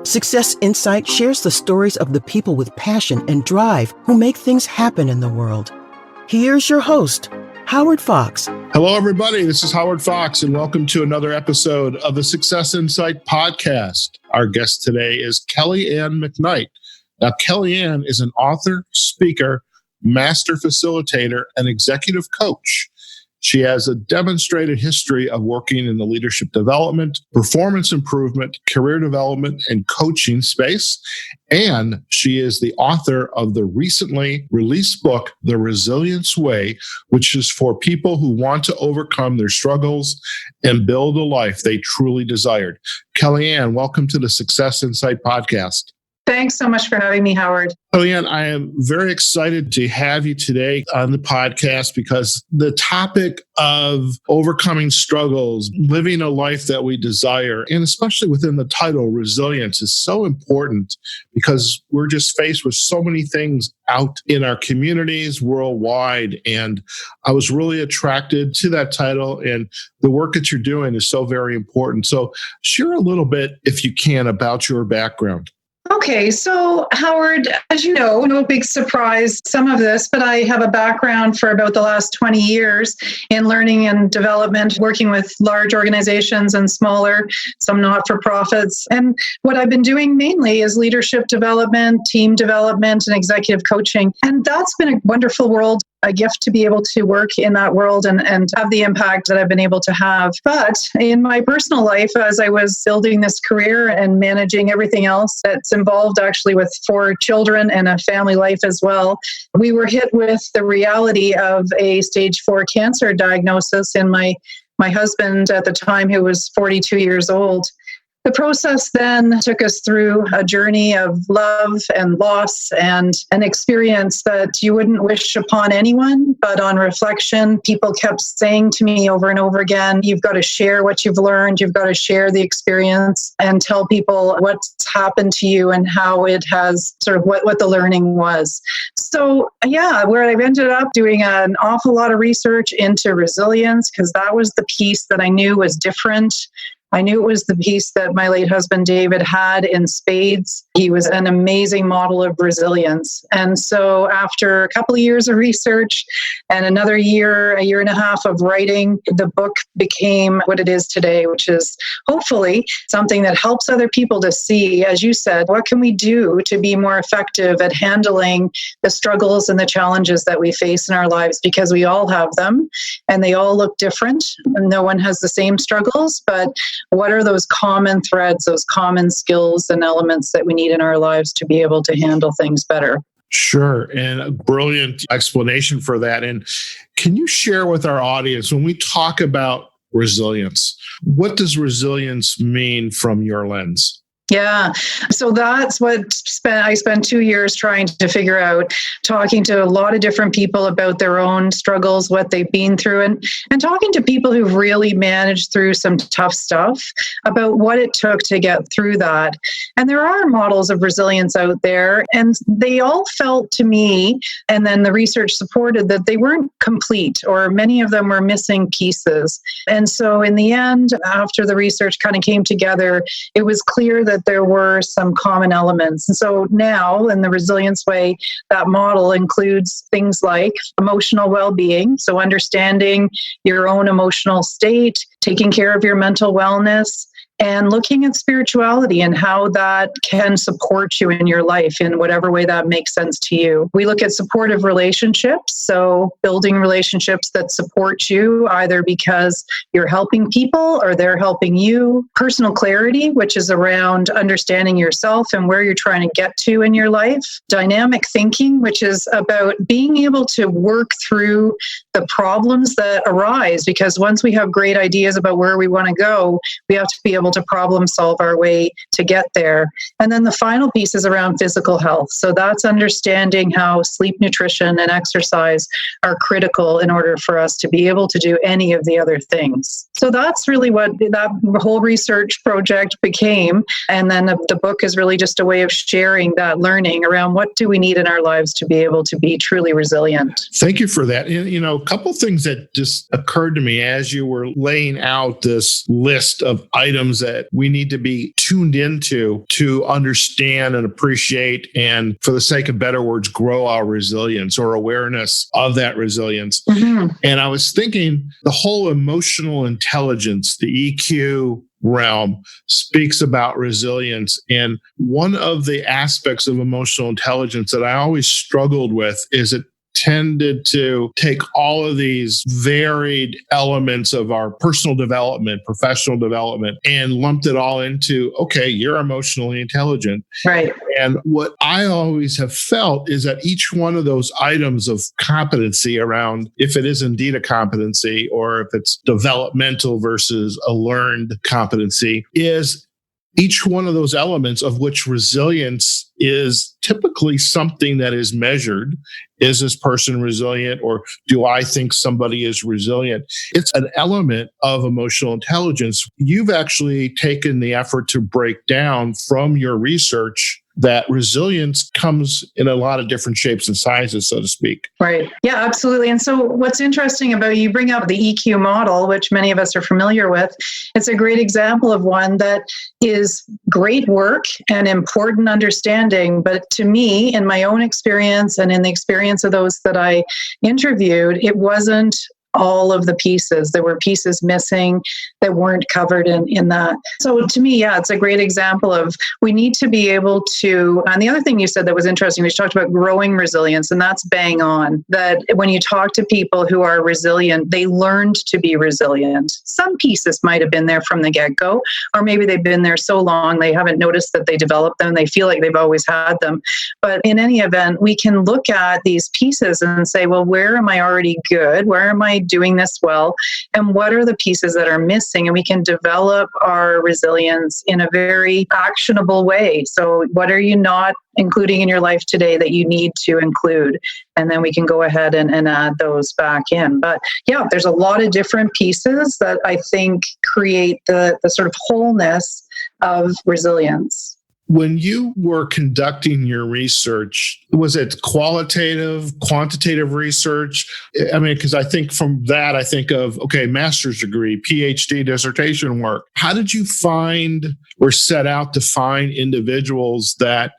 Success Insight shares the stories of the people with passion and drive who make things happen in the world. Here's your host, Howard Fox. Hello, everybody. This is Howard Fox, and welcome to another episode of the Success Insight podcast. Our guest today is Kelly Ann McKnight. Now, Kelly Ann is an author, speaker, master facilitator, and executive coach. She has a demonstrated history of working in the leadership development, performance improvement, career development, and coaching space. And she is the author of the recently released book, The Resilience Way, which is for people who want to overcome their struggles and build a life they truly desired. Kelly Ann, welcome to the Success Insight podcast. Thanks so much for having me, Howard. Kelly Ann, I am very excited to have you today on the podcast because the topic of overcoming struggles, living a life that we desire, and especially within the title, resilience, is so important because we're just faced with so many things out in our communities worldwide. And I was really attracted to that title, and the work that you're doing is so very important. So share a little bit, if you can, about your background. Okay, so Howard, as you know, no big surprise, some of this, but I have a background for about the last 20 years in learning and development, working with large organizations and smaller, some not-for-profits. And what I've been doing mainly is leadership development, team development, and executive coaching. And that's been a wonderful world, a gift to be able to work in that world and have the impact that I've been able to have. But in my personal life, as I was building this career and managing everything else that's involved actually with 4 children and a family life as well, we were hit with the reality of a stage 4 cancer diagnosis in my husband at the time, who was 42 years old. The process then took us through a journey of love and loss and an experience that you wouldn't wish upon anyone. But on reflection, people kept saying to me over and over again, you've got to share what you've learned. You've got to share the experience and tell people what's happened to you and how it has sort of what the learning was. So yeah, where I've ended up doing an awful lot of research into resilience, because that was the piece that I knew was different. I knew it was the piece that my late husband, David, had in spades. He was an amazing model of resilience. And so after a couple of years of research and another year, a year and a half of writing, the book became what it is today, which is hopefully something that helps other people to see, as you said, what can we do to be more effective at handling the struggles and the challenges that we face in our lives, because we all have them and they all look different. No one has the same struggles, but what are those common threads, those common skills and elements that we need in our lives to be able to handle things better? Sure. And a brilliant explanation for that. And can you share with our audience, when we talk about resilience, what does resilience mean from your lens? Yeah. So that's what I spent 2 years trying to figure out, talking to a lot of different people about their own struggles, what they've been through, and talking to people who've really managed through some tough stuff about what it took to get through that. And there are models of resilience out there, and they all felt to me, and then the research supported, that they weren't complete, or many of them were missing pieces. And so in the end, after the research kind of came together, it was clear that there were some common elements. And so now in the Resilience Way, that model includes things like emotional well-being. So understanding your own emotional state, taking care of your mental wellness, and looking at spirituality and how that can support you in your life in whatever way that makes sense to you. We look at supportive relationships, so building relationships that support you either because you're helping people or they're helping you. Personal clarity, which is around understanding yourself and where you're trying to get to in your life. Dynamic thinking, which is about being able to work through the problems that arise, because once we have great ideas about where we want to go, we have to be able to problem solve our way to get there. And then the final piece is around physical health. So that's understanding how sleep, nutrition, and exercise are critical in order for us to be able to do any of the other things. So that's really what that whole research project became. And then the book is really just a way of sharing that learning around what do we need in our lives to be able to be truly resilient. Thank you for that. And, a couple things that just occurred to me as you were laying out this list of items items that we need to be tuned into to understand and appreciate, and for the sake of better words, grow our resilience or awareness of that resilience. Mm-hmm. And I was thinking the whole emotional intelligence, the EQ realm, speaks about resilience. And one of the aspects of emotional intelligence that I always struggled with is it tended to take all of these varied elements of our personal development, professional development, and lumped it all into, okay, you're emotionally intelligent. Right. And what I always have felt is that each one of those items of competency around, if it is indeed a competency or if it's developmental versus a learned competency, is each one of those elements of which resilience is typically something that is measured. Is this person resilient, or do I think somebody is resilient? It's an element of emotional intelligence. You've actually taken the effort to break down from your research that resilience comes in a lot of different shapes and sizes, so to speak. Right. Yeah, absolutely. And so what's interesting about, you bring up the EQ model, which many of us are familiar with. It's a great example of one that is great work and important understanding. But to me, in my own experience and in the experience of those that I interviewed, it wasn't all of the pieces. There were pieces missing that weren't covered in that. So to me, yeah, it's a great example of, we need to be able to, and the other thing you said that was interesting, we talked about growing resilience, and that's bang on, that when you talk to people who are resilient, they learned to be resilient. Some pieces might have been there from the get-go, or maybe they've been there so long they haven't noticed that they developed them. They feel like they've always had them. But in any event, we can look at these pieces and say, well, where am I already good? Where am I doing this well? And what are the pieces that are missing? And we can develop our resilience in a very actionable way. So what are you not including in your life today that you need to include? And then we can go ahead and add those back in. But yeah, there's a lot of different pieces that I think create the sort of wholeness of resilience. When you were conducting your research, was it qualitative, quantitative research? I mean, because I think from that, I think of, okay, master's degree, PhD, dissertation work. How did you find or set out to find individuals that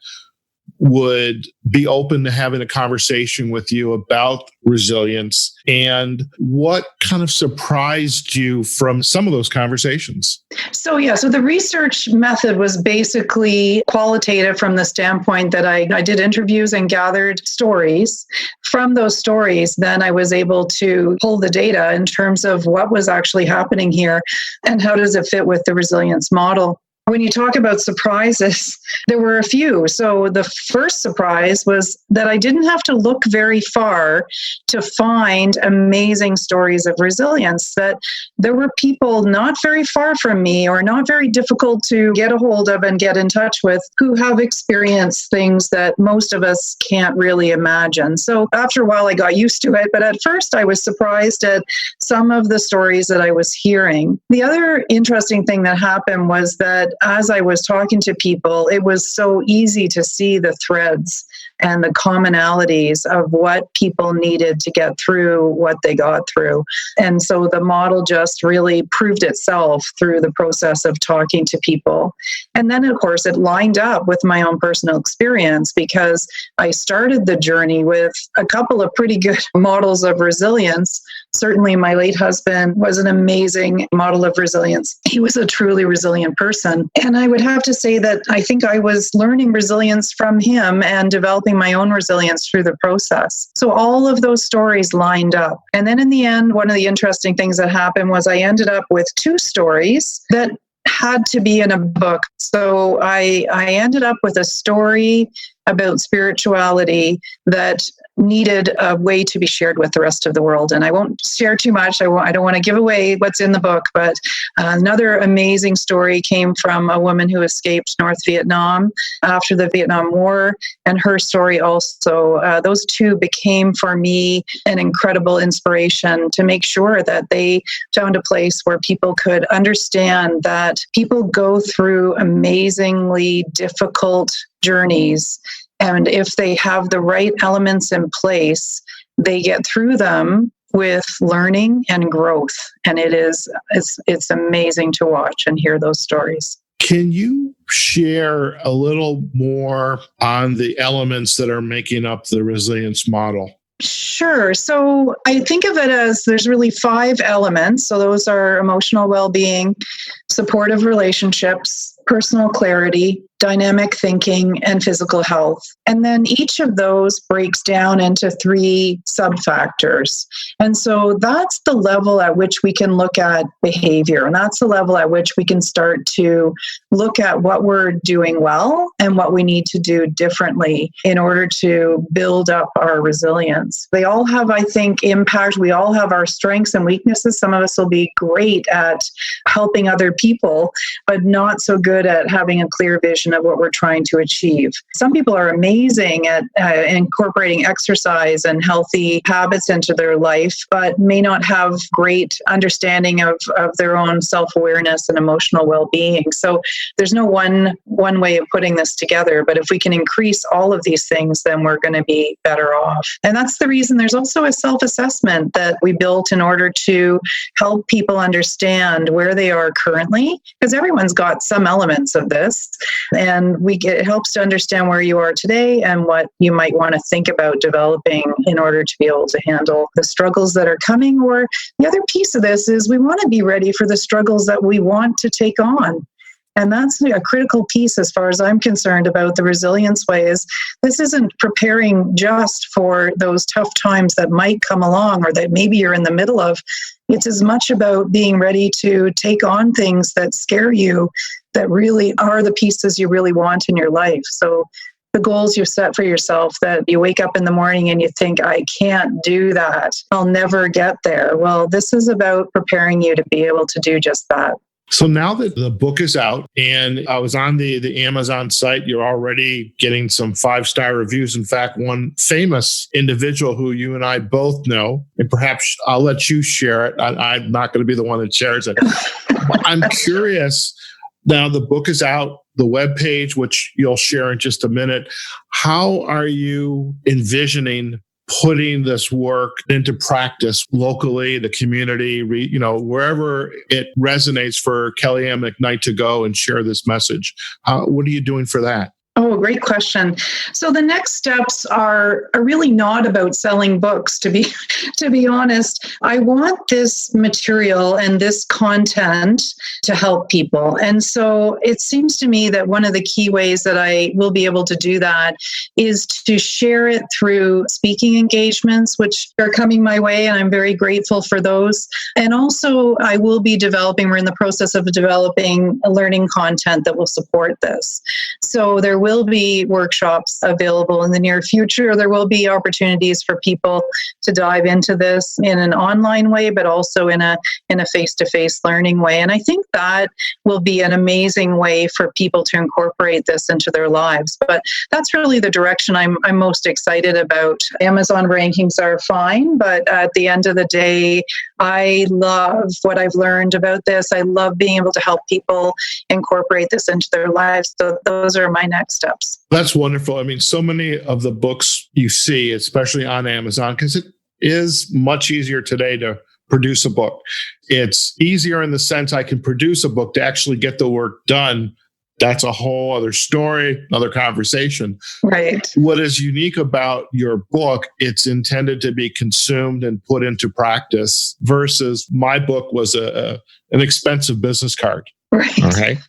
would be open to having a conversation with you about resilience? And what kind of surprised you from some of those conversations? So the research method was basically qualitative from the standpoint that I did interviews and gathered stories. From those stories, then I was able to pull the data in terms of what was actually happening here and how does it fit with the resilience model. When you talk about surprises, there were a few. So the first surprise was that I didn't have to look very far to find amazing stories of resilience, that there were people not very far from me or not very difficult to get a hold of and get in touch with who have experienced things that most of us can't really imagine. So after a while, I got used to it. But at first, I was surprised at some of the stories that I was hearing. The other interesting thing that happened was that as I was talking to people, it was so easy to see the threads and the commonalities of what people needed to get through what they got through. And so the model just really proved itself through the process of talking to people. And then, of course, it lined up with my own personal experience because I started the journey with a couple of pretty good models of resilience. Certainly, my late husband was an amazing model of resilience. He was a truly resilient person. And I would have to say that I think I was learning resilience from him and developing my own resilience through the process. So all of those stories lined up. And then in the end, one of the interesting things that happened was I ended up with two stories that had to be in a book. So I ended up with a story about spirituality that needed a way to be shared with the rest of the world. And I won't share too much. I don't want to give away what's in the book, but another amazing story came from a woman who escaped North Vietnam after the Vietnam War. And her story also, those two became for me an incredible inspiration to make sure that they found a place where people could understand that people go through amazingly difficult journeys. And if they have the right elements in place, they get through them with learning and growth. And it's amazing to watch and hear those stories. Can you share a little more on the elements that are making up the resilience model? Sure. So I think of it as there's really 5 elements. So those are emotional well-being, supportive relationships, personal clarity, dynamic thinking, and physical health. And then each of those breaks down into 3 sub-factors. And so that's the level at which we can look at behavior. And that's the level at which we can start to look at what we're doing well and what we need to do differently in order to build up our resilience. They all have, I think, impact. We all have our strengths and weaknesses. Some of us will be great at helping other people, but not so good at having a clear vision of what we're trying to achieve. Some people are amazing at incorporating exercise and healthy habits into their life, but may not have great understanding of their own self-awareness and emotional well-being. So there's no one way of putting this together, but if we can increase all of these things, then we're going to be better off. And that's the reason there's also a self-assessment that we built in order to help people understand where they are currently, because everyone's got some elements of this. And it helps to understand where you are today and what you might want to think about developing in order to be able to handle the struggles that are coming. Or the other piece of this is we want to be ready for the struggles that we want to take on. And that's a critical piece as far as I'm concerned about the resilience way is this isn't preparing just for those tough times that might come along or that maybe you're in the middle of. It's as much about being ready to take on things that scare you that really are the pieces you really want in your life. So the goals you set for yourself that you wake up in the morning and you think, I can't do that. I'll never get there. Well, this is about preparing you to be able to do just that. So now that the book is out and I was on the Amazon site, you're already getting some 5-star reviews. In fact, one famous individual who you and I both know, and perhaps I'll let you share it. I'm not going to be the one that shares it. I'm curious. Now the book is out, the webpage, which you'll share in just a minute. How are you envisioning putting this work into practice locally, the community, wherever it resonates for Kelly Ann McKnight to go and share this message? What are you doing for that? Oh, great question. So the next steps are really not about selling books, to be honest. I want this material and this content to help people. And so it seems to me that one of the key ways that I will be able to do that is to share it through speaking engagements, which are coming my way, and I'm very grateful for those. And also I will be we're in the process of developing a learning content that will support this. So there will be workshops available in the near future. There will be opportunities for people to dive into this in an online way, but also in a face-to-face learning way. And I think that will be an amazing way for people to incorporate this into their lives. But that's really the direction I'm most excited about. Amazon rankings are fine, but at the end of the day, I love what I've learned about this. I love being able to help people incorporate this into their lives. So those are my next steps. That's wonderful. I mean, so many of the books you see, especially on Amazon, because it is much easier today to produce a book. It's easier in the sense I can produce a book to actually get the work done. That's a whole other story, another conversation. Right. What is unique about your book, it's intended to be consumed and put into practice versus my book was an expensive business card. Right. All right.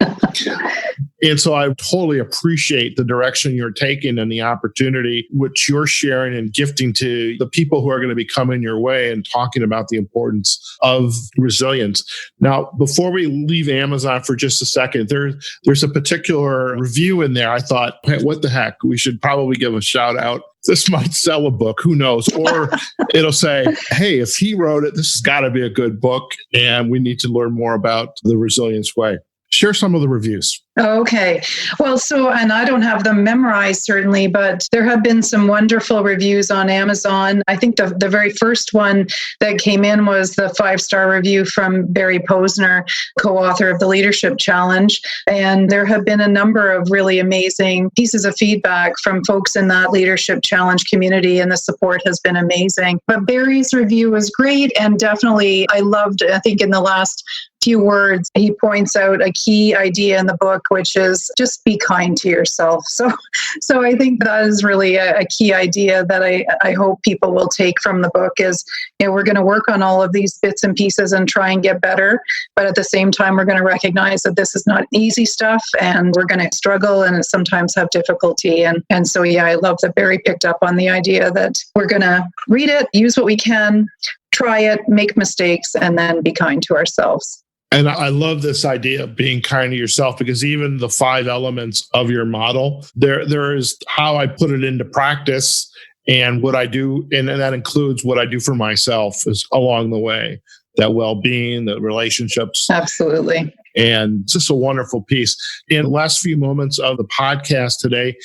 And so I totally appreciate the direction you're taking and the opportunity which you're sharing and gifting to the people who are going to be coming your way and talking about the importance of resilience. Now, before we leave Amazon for just a second, there's a particular review in there. I thought, hey, what the heck? We should probably give a shout out. This might sell a book, who knows? Or it'll say, hey, if he wrote it, this has got to be a good book and we need to learn more about the resilience way. Share some of the reviews. Okay. Well, and I don't have them memorized certainly, but there have been some wonderful reviews on Amazon. I think the very first one that came in was the 5-star review from Barry Posner, co-author of the Leadership Challenge. And there have been a number of really amazing pieces of feedback from folks in that Leadership Challenge community, and the support has been amazing. But Barry's review was great, and definitely I loved, I think in the last few words, he points out a key idea in the book, which is just be kind to yourself. So I think that is really a key idea that I hope people will take from the book is, we're going to work on all of these bits and pieces and try and get better. But at the same time, we're going to recognize that this is not easy stuff, and we're going to struggle and sometimes have difficulty. And so, I love that Barry picked up on the idea that we're going to read it, use what we can, try it, make mistakes, and then be kind to ourselves. And I love this idea of being kind to yourself, because even the 5 elements of your model, there is how I put it into practice and what I do. And that includes what I do for myself is along the way, that well-being, the relationships. Absolutely. And it's just a wonderful piece. In the last few moments of the podcast today,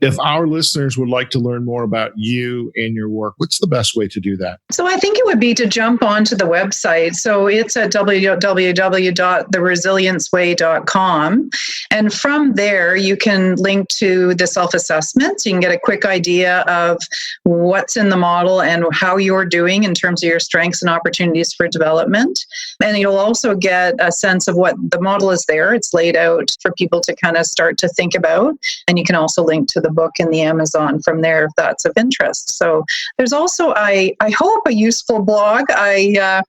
if our listeners would like to learn more about you and your work, what's the best way to do that? So I think it would be to jump onto the website. So it's at www.theresilienceway.com. And from there, you can link to the self-assessments. You can get a quick idea of what's in the model and how you're doing in terms of your strengths and opportunities for development. And you'll also get a sense of what the model is there. It's laid out for people to kind of start to think about. And you can also link to the book in the Amazon from there if that's of interest. So there's also, I hope, a useful blog. I'm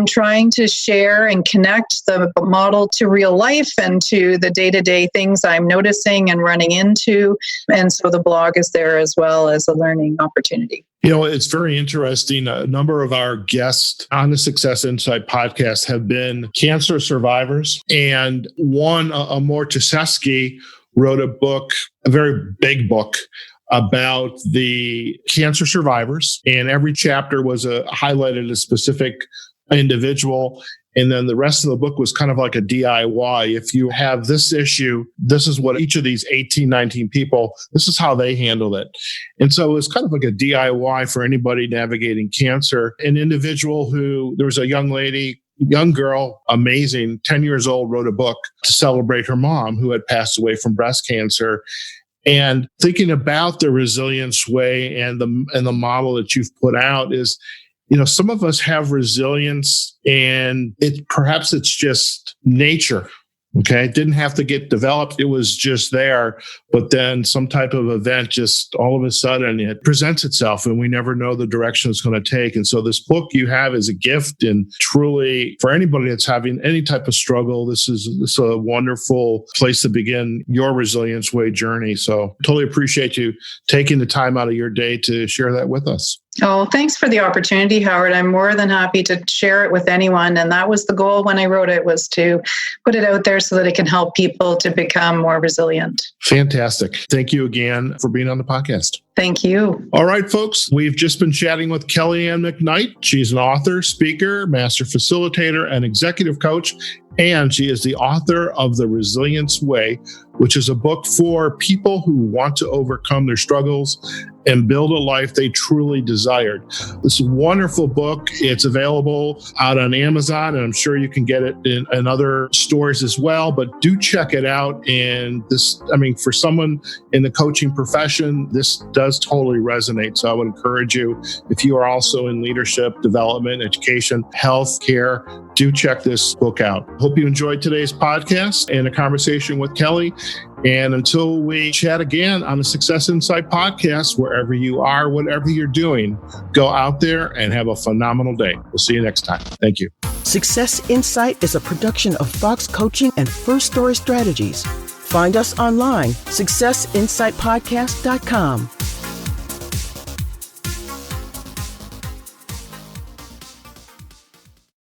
trying to share and connect the model to real life and to the day-to-day things I'm noticing and running into. And so the blog is there as well as a learning opportunity. It's very interesting. A number of our guests on the Success Insight podcast have been cancer survivors. And one, Amor Tuseski, wrote a book, a very big book, about the cancer survivors. And every chapter was highlighted a specific individual. And then the rest of the book was kind of like a DIY. If you have this issue, this is what each of these 18, 19 people, this is how they handled it. And so it was kind of like a DIY for anybody navigating cancer. An individual there was a young girl, amazing, 10 years old, wrote a book to celebrate her mom who had passed away from breast cancer. And thinking about the Resilience Way and the model that you've put out is, some of us have resilience and perhaps it's just nature. Okay. It didn't have to get developed. It was just there. But then some type of event just all of a sudden it presents itself and we never know the direction it's going to take. And so this book you have is a gift, and truly for anybody that's having any type of struggle, this is a wonderful place to begin your Resilience Way journey. So totally appreciate you taking the time out of your day to share that with us. Oh, thanks for the opportunity, Howard. I'm more than happy to share it with anyone. And that was the goal when I wrote it, was to put it out there so that it can help people to become more resilient. Fantastic. Thank you again for being on the podcast. Thank you. All right, folks, we've just been chatting with Kelly Ann McKnight. She's an author, speaker, master facilitator, and executive coach. And she is the author of The Resilience Way, which is a book for people who want to overcome their struggles and build a life they truly desired. This wonderful book. It's available out on Amazon, and I'm sure you can get it in other stores as well, but do check it out. And for someone in the coaching profession, this does totally resonate. So I would encourage you, if you are also in leadership, development, education, health care, do check this book out. Hope you enjoyed today's podcast and a conversation with Kelly. And until we chat again on the Success Insight podcast, wherever you are, whatever you're doing, go out there and have a phenomenal day. We'll see you next time. Thank you. Success Insight is a production of Fox Coaching and First Story Strategies. Find us online, successinsightpodcast.com.